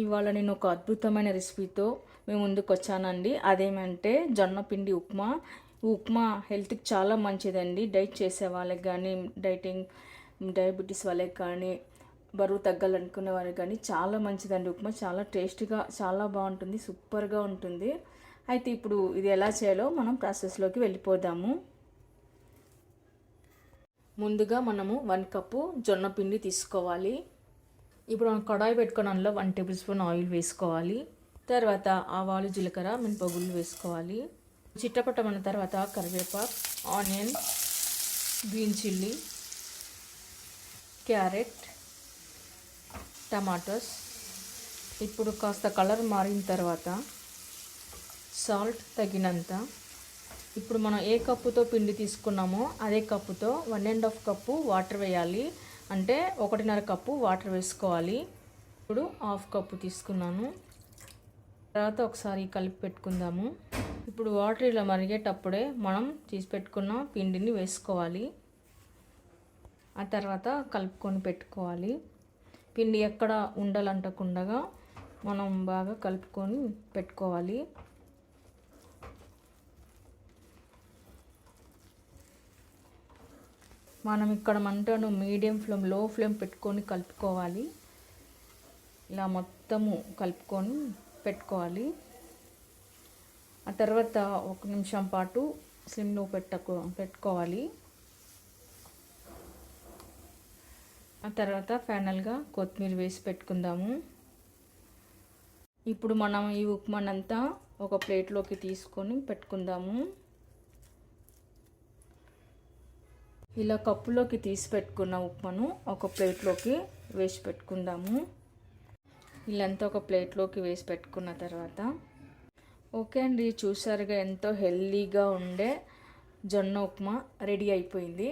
ఇవాళ నేను ఒక అద్భుతమైన రెసిపీతో మేము ముందుకు వచ్చానండి. అదేమంటే జొన్న పిండి ఉప్మా. ఉప్మా హెల్త్కి చాలా మంచిదండి. డైట్ చేసే వాళ్ళకి కానీ, డయాబెటీస్ వాళ్ళకి కానీ, బరువు తగ్గాలనుకునే వాళ్ళకి కానీ చాలా మంచిదండి. ఉప్మా చాలా టేస్టీగా చాలా బాగుంటుంది, సూపర్గా ఉంటుంది. అయితే ఇప్పుడు ఇది ఎలా చేయాలో మనం ప్రాసెస్లోకి వెళ్ళిపోదాము. ముందుగా మనము 1 కప్పు జొన్న పిండి తీసుకోవాలి. ఇప్పుడు మనం కడాయి పెట్టుకుని అందులో 1 టేబుల్ స్పూన్ ఆయిల్ వేసుకోవాలి. తర్వాత ఆవాలు, జీలకర్ర, మినపగుళ్ళు వేసుకోవాలి. చిట్టపట్టమన్న తర్వాత కరివేపాకు, onion, green chilli, carrot, tomatoes. ఇప్పుడు కాస్త కలర్ మారిన తర్వాత సాల్ట్ తగినంత. ఇప్పుడు మనం ఏ కప్పుతో పిండి తీసుకున్నామో అదే కప్పుతో 1.5 కప్పు వాటర్ వేయాలి. అంటే 1.5 కప్పు వాటర్ వేసుకోవాలి. ఇప్పుడు 1/2 కప్పు తీసుకున్నాను. తర్వాత ఒకసారి కలిపి పెట్టుకుందాము. ఇప్పుడు వాటర్ ఇలా మరిగేటప్పుడే మనం తీసి పెట్టుకున్న పిండిని వేసుకోవాలి. ఆ తర్వాత కలుపుకొని పెట్టుకోవాలి. పిండి ఎక్కడ ఉండలంటకుండా మనం బాగా కలుపుకొని పెట్టుకోవాలి. మనం ఇక్కడ మంటను మీడియం ఫ్లేమ్, లో ఫ్లేమ్ పెట్టుకొని కలుపుకోవాలి. ఇలా మొత్తము కలుపుకొని పెట్టుకోవాలి. ఆ తర్వాత 1 నిమిషం పాటు సిమ్లో పెట్టుకోవాలి. ఆ తర్వాత ఫైనల్గా కొత్తిమీర వేసి పెట్టుకుందాము. ఇప్పుడు మనం ఈ ఉప్మానంతా ఒక ప్లేట్లోకి తీసుకొని పెట్టుకుందాము. ఇలా కప్పులోకి తీసి పెట్టుకున్న ఉప్మాను ఒక ప్లేట్లోకి వేసి పెట్టుకుందాము. ఇలాంతా ఒక ప్లేట్లోకి వేసి పెట్టుకున్న తర్వాత ఓకే అండి, చూసారుగా ఎంతో హెల్తీగా ఉండే జొన్న ఉప్మా రెడీ అయిపోయింది.